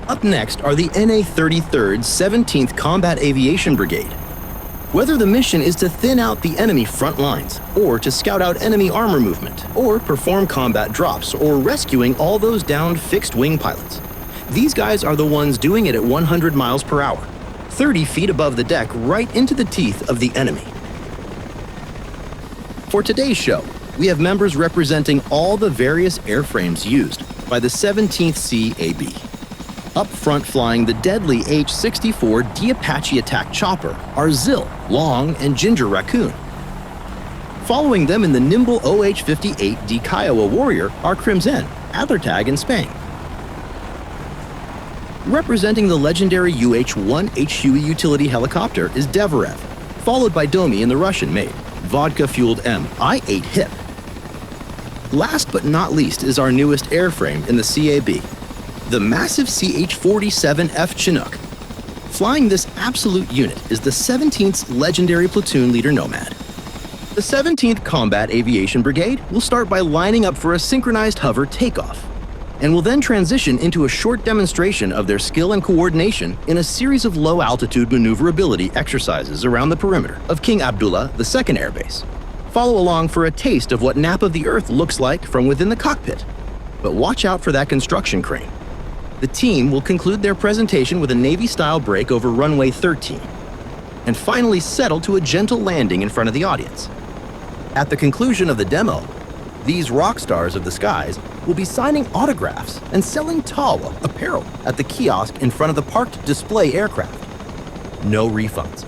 Up next are the NA-33rd 17th Combat Aviation Brigade. Whether the mission is to thin out the enemy front lines, or to scout out enemy armor movement, or perform combat drops, or rescuing all those downed fixed-wing pilots, these guys are the ones doing it at 100 miles per hour, 30 feet above the deck, right into the teeth of the enemy. For today's show, we have members representing all the various airframes used by the 17th CAB. Up front flying the deadly AH-64 Apache attack chopper are Zill, Long, and Ginger Raccoon. Following them in the nimble OH-58D Kiowa Warrior are Crimson, Adlertag, and Spang. Representing the legendary UH-1H Huey utility helicopter is Deverev, followed by Domi in the Russian-made vodka-fueled Mi-8 HIP. Last but not least is our newest airframe in the CAB, the massive CH-47F Chinook. Flying this absolute unit is the 17th's legendary platoon leader Nomad. The 17th Combat Aviation Brigade will start by lining up for a synchronized hover takeoff, and will then transition into a short demonstration of their skill and coordination in a series of low-altitude maneuverability exercises around the perimeter of King Abdullah II Air Base. Follow along for a taste of what Nap of the Earth looks like from within the cockpit. But watch out for that construction crane. The team will conclude their presentation with a Navy-style break over runway 13, and finally settle to a gentle landing in front of the audience. At the conclusion of the demo, these rock stars of the skies will be signing autographs and selling TAW apparel at the kiosk in front of the parked display aircraft. No refunds.